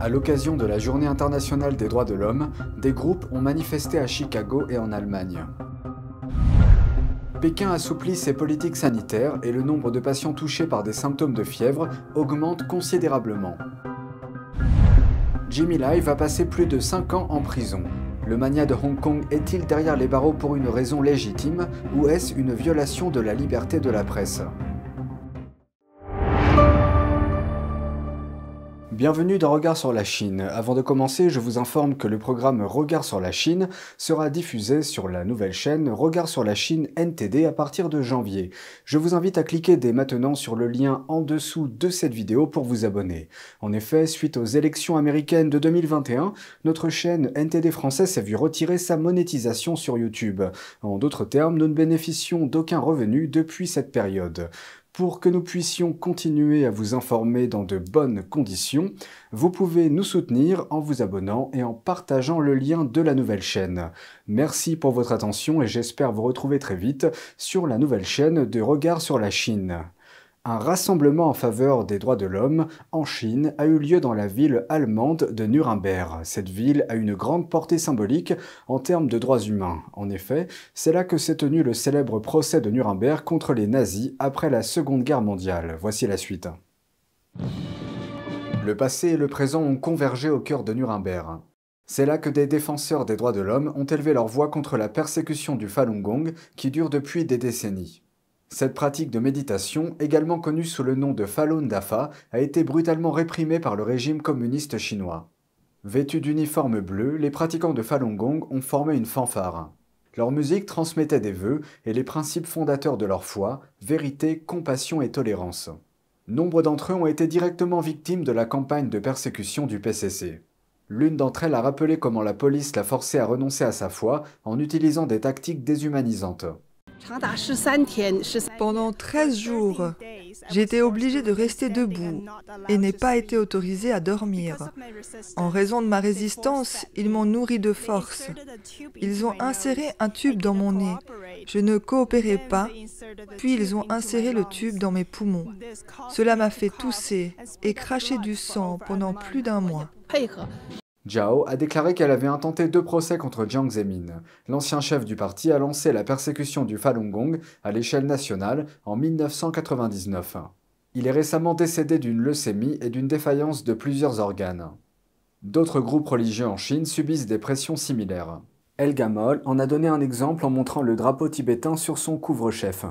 À l'occasion de la Journée internationale des droits de l'homme, des groupes ont manifesté à Chicago et en Allemagne. Pékin assouplit ses politiques sanitaires et le nombre de patients touchés par des symptômes de fièvre augmente considérablement. Jimmy Lai va passer plus de 5 ans en prison. Le magnat de Hong Kong est-il derrière les barreaux pour une raison légitime ou est-ce une violation de la liberté de la presse ? Bienvenue dans Regard sur la Chine. Avant de commencer, je vous informe que le programme Regard sur la Chine sera diffusé sur la nouvelle chaîne Regard sur la Chine NTD à partir de janvier. Je vous invite à cliquer dès maintenant sur le lien en dessous de cette vidéo pour vous abonner. En effet, suite aux élections américaines de 2021, notre chaîne NTD française s'est vue retirer sa monétisation sur YouTube. En d'autres termes, nous ne bénéficions d'aucun revenu depuis cette période. Pour que nous puissions continuer à vous informer dans de bonnes conditions, vous pouvez nous soutenir en vous abonnant et en partageant le lien de la nouvelle chaîne. Merci pour votre attention et j'espère vous retrouver très vite sur la nouvelle chaîne de Regard sur la Chine. Un rassemblement en faveur des droits de l'homme en Chine a eu lieu dans la ville allemande de Nuremberg. Cette ville a une grande portée symbolique en termes de droits humains. En effet, c'est là que s'est tenu le célèbre procès de Nuremberg contre les nazis après la Seconde Guerre mondiale. Voici la suite. Le passé et le présent ont convergé au cœur de Nuremberg. C'est là que des défenseurs des droits de l'homme ont élevé leur voix contre la persécution du Falun Gong qui dure depuis des décennies. Cette pratique de méditation, également connue sous le nom de Falun Dafa, a été brutalement réprimée par le régime communiste chinois. Vêtus d'uniformes bleus, les pratiquants de Falun Gong ont formé une fanfare. Leur musique transmettait des vœux et les principes fondateurs de leur foi, vérité, compassion et tolérance. Nombre d'entre eux ont été directement victimes de la campagne de persécution du PCC. L'une d'entre elles a rappelé comment la police l'a forcé à renoncer à sa foi en utilisant des tactiques déshumanisantes. Pendant 13 jours, j'ai été obligée de rester debout et n'ai pas été autorisée à dormir. En raison de ma résistance, ils m'ont nourri de force. Ils ont inséré un tube dans mon nez. Je ne coopérais pas, puis ils ont inséré le tube dans mes poumons. Cela m'a fait tousser et cracher du sang pendant plus d'1 mois. Zhao a déclaré qu'elle avait intenté 2 procès contre Jiang Zemin. L'ancien chef du parti a lancé la persécution du Falun Gong à l'échelle nationale en 1999. Il est récemment décédé d'une leucémie et d'une défaillance de plusieurs organes. D'autres groupes religieux en Chine subissent des pressions similaires. Elga Moll en a donné un exemple en montrant le drapeau tibétain sur son couvre-chef.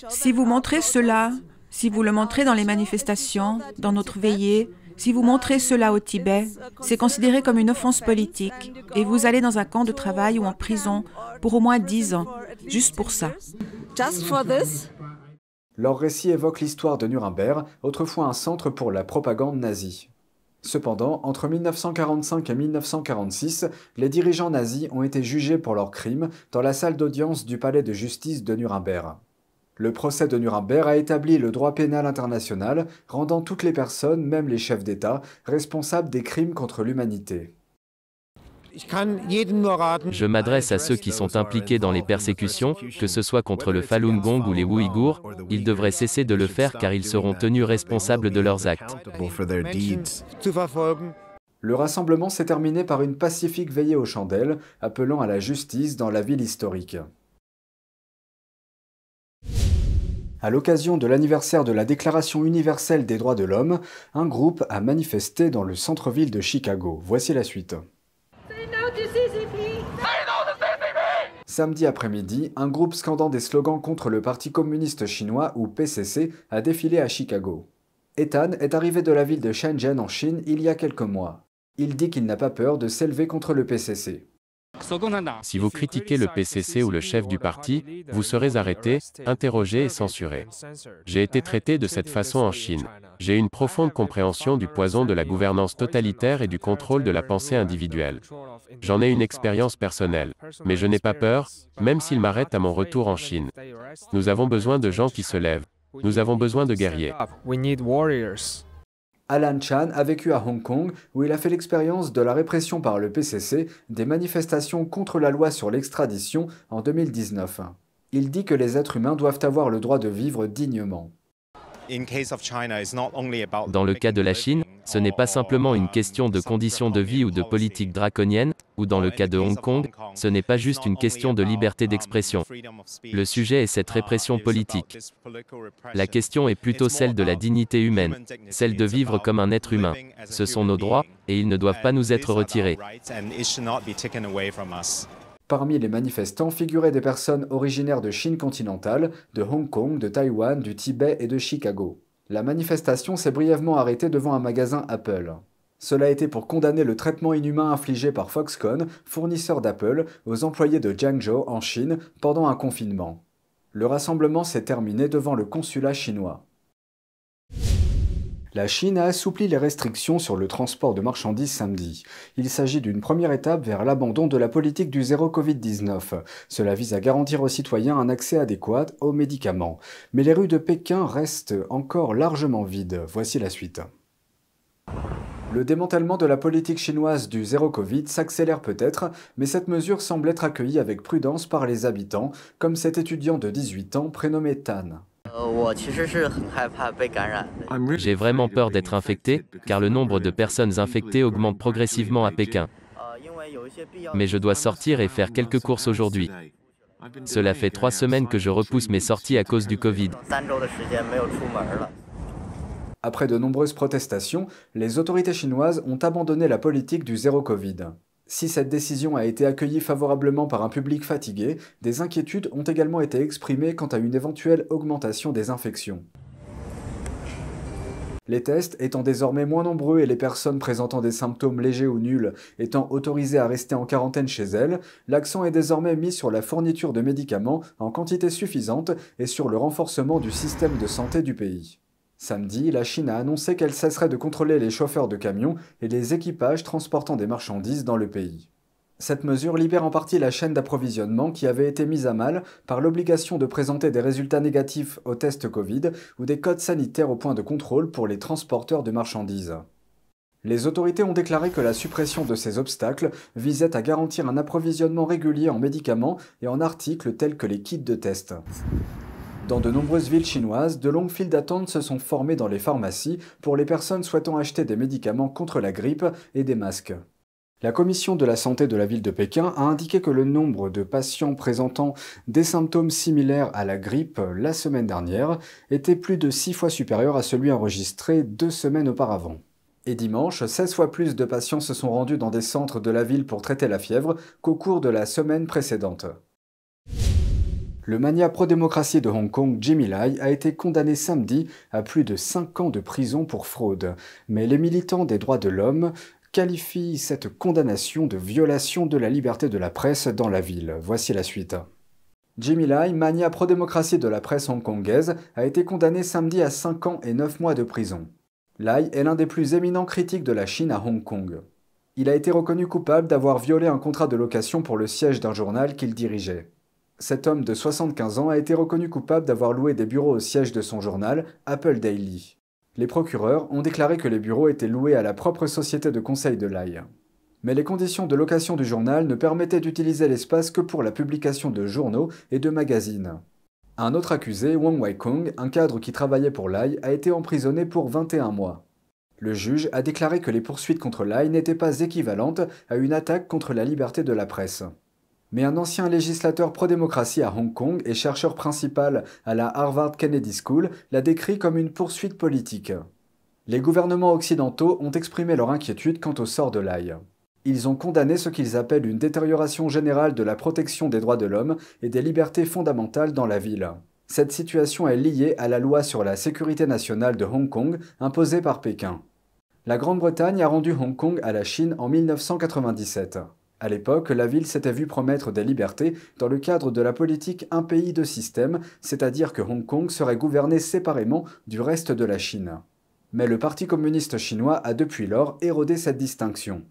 Si vous montrez cela, si vous le montrez dans les manifestations, dans notre veillée, si vous montrez cela au Tibet, c'est considéré comme une offense politique et vous allez dans un camp de travail ou en prison pour au moins 10 ans, juste pour ça. Leur récit évoque l'histoire de Nuremberg, autrefois un centre pour la propagande nazie. Cependant, entre 1945 et 1946, les dirigeants nazis ont été jugés pour leurs crimes dans la salle d'audience du palais de justice de Nuremberg. Le procès de Nuremberg a établi le droit pénal international, rendant toutes les personnes, même les chefs d'État, responsables des crimes contre l'humanité. Je m'adresse à ceux qui sont impliqués dans les persécutions, que ce soit contre le Falun Gong ou les Ouïghours, ils devraient cesser de le faire car ils seront tenus responsables de leurs actes. Le rassemblement s'est terminé par une pacifique veillée aux chandelles, appelant à la justice dans la ville historique. À l'occasion de l'anniversaire de la Déclaration universelle des droits de l'homme, un groupe a manifesté dans le centre-ville de Chicago. Voici la suite. Samedi après-midi, un groupe scandant des slogans contre le Parti communiste chinois ou PCC a défilé à Chicago. Ethan est arrivé de la ville de Shenzhen en Chine il y a quelques mois. Il dit qu'il n'a pas peur de s'élever contre le PCC. Si vous critiquez le PCC ou le chef du parti, vous serez arrêté, interrogé et censuré. J'ai été traité de cette façon en Chine. J'ai une profonde compréhension du poison de la gouvernance totalitaire et du contrôle de la pensée individuelle. J'en ai une expérience personnelle, mais je n'ai pas peur, même s'ils m'arrêtent à mon retour en Chine. Nous avons besoin de gens qui se lèvent. Nous avons besoin de guerriers. Alan Chan a vécu à Hong Kong où il a fait l'expérience de la répression par le PCC des manifestations contre la loi sur l'extradition en 2019. Il dit que les êtres humains doivent avoir le droit de vivre dignement. Dans le cas de la Chine, Ce n'est pas simplement une question de conditions de vie ou de politique draconienne, ou dans le cas de Hong Kong, ce n'est pas juste une question de liberté d'expression. Le sujet est cette répression politique. La question est plutôt celle de la dignité humaine, celle de vivre comme un être humain. Ce sont nos droits, et ils ne doivent pas nous être retirés. Parmi les manifestants figuraient des personnes originaires de Chine continentale, de Hong Kong, de Taïwan, du Tibet et de Chicago. La manifestation s'est brièvement arrêtée devant un magasin Apple. Cela a été pour condamner le traitement inhumain infligé par Foxconn, fournisseur d'Apple, aux employés de Jiangzhou en Chine pendant un confinement. Le rassemblement s'est terminé devant le consulat chinois. La Chine a assoupli les restrictions sur le transport de marchandises samedi. Il s'agit d'une première étape vers l'abandon de la politique du zéro Covid-19. Cela vise à garantir aux citoyens un accès adéquat aux médicaments. Mais les rues de Pékin restent encore largement vides. Voici la suite. Le démantèlement de la politique chinoise du zéro Covid s'accélère peut-être, mais cette mesure semble être accueillie avec prudence par les habitants, comme cet étudiant de 18 ans prénommé Tan. J'ai vraiment peur d'être infecté, car le nombre de personnes infectées augmente progressivement à Pékin. Mais je dois sortir et faire quelques courses aujourd'hui. Cela fait 3 semaines que je repousse mes sorties à cause du Covid. Après de nombreuses protestations, les autorités chinoises ont abandonné la politique du zéro Covid. Si cette décision a été accueillie favorablement par un public fatigué, des inquiétudes ont également été exprimées quant à une éventuelle augmentation des infections. Les tests étant désormais moins nombreux et les personnes présentant des symptômes légers ou nuls étant autorisées à rester en quarantaine chez elles, l'accent est désormais mis sur la fourniture de médicaments en quantité suffisante et sur le renforcement du système de santé du pays. Samedi, la Chine a annoncé qu'elle cesserait de contrôler les chauffeurs de camions et les équipages transportant des marchandises dans le pays. Cette mesure libère en partie la chaîne d'approvisionnement qui avait été mise à mal par l'obligation de présenter des résultats négatifs aux tests Covid ou des codes sanitaires au point de contrôle pour les transporteurs de marchandises. Les autorités ont déclaré que la suppression de ces obstacles visait à garantir un approvisionnement régulier en médicaments et en articles tels que les kits de test. Dans de nombreuses villes chinoises, de longues files d'attente se sont formées dans les pharmacies pour les personnes souhaitant acheter des médicaments contre la grippe et des masques. La commission de la santé de la ville de Pékin a indiqué que le nombre de patients présentant des symptômes similaires à la grippe la semaine dernière était plus de 6 fois supérieur à celui enregistré 2 semaines auparavant. Et dimanche, 16 fois plus de patients se sont rendus dans des centres de la ville pour traiter la fièvre qu'au cours de la semaine précédente. Le magnat pro-démocratie de Hong Kong, Jimmy Lai, a été condamné samedi à plus de 5 ans de prison pour fraude. Mais les militants des droits de l'homme qualifient cette condamnation de violation de la liberté de la presse dans la ville. Voici la suite. Jimmy Lai, magnat pro-démocratie de la presse hongkongaise, a été condamné samedi à 5 ans et 9 mois de prison. Lai est l'un des plus éminents critiques de la Chine à Hong Kong. Il a été reconnu coupable d'avoir violé un contrat de location pour le siège d'un journal qu'il dirigeait. Cet homme de 75 ans a été reconnu coupable d'avoir loué des bureaux au siège de son journal, Apple Daily. Les procureurs ont déclaré que les bureaux étaient loués à la propre société de conseil de Lai. Mais les conditions de location du journal ne permettaient d'utiliser l'espace que pour la publication de journaux et de magazines. Un autre accusé, Wang Weikong, un cadre qui travaillait pour Lai, a été emprisonné pour 21 mois. Le juge a déclaré que les poursuites contre Lai n'étaient pas équivalentes à une attaque contre la liberté de la presse. Mais un ancien législateur pro-démocratie à Hong Kong et chercheur principal à la Harvard Kennedy School l'a décrit comme une poursuite politique. Les gouvernements occidentaux ont exprimé leur inquiétude quant au sort de Lai. Ils ont condamné ce qu'ils appellent une détérioration générale de la protection des droits de l'homme et des libertés fondamentales dans la ville. Cette situation est liée à la loi sur la sécurité nationale de Hong Kong imposée par Pékin. La Grande-Bretagne a rendu Hong Kong à la Chine en 1997. À l'époque, la ville s'était vue promettre des libertés dans le cadre de la politique un pays deux systèmes, c'est-à-dire que Hong Kong serait gouverné séparément du reste de la Chine. Mais le Parti communiste chinois a depuis lors érodé cette distinction.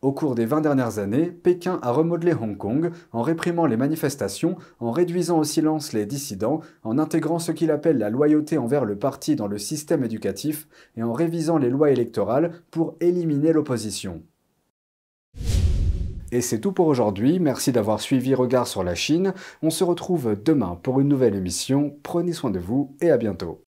Au cours des 20 dernières années, Pékin a remodelé Hong Kong en réprimant les manifestations, en réduisant au silence les dissidents, en intégrant ce qu'il appelle la loyauté envers le parti dans le système éducatif et en révisant les lois électorales pour éliminer l'opposition. Et c'est tout pour aujourd'hui, merci d'avoir suivi Regard sur la Chine. On se retrouve demain pour une nouvelle émission. Prenez soin de vous et à bientôt.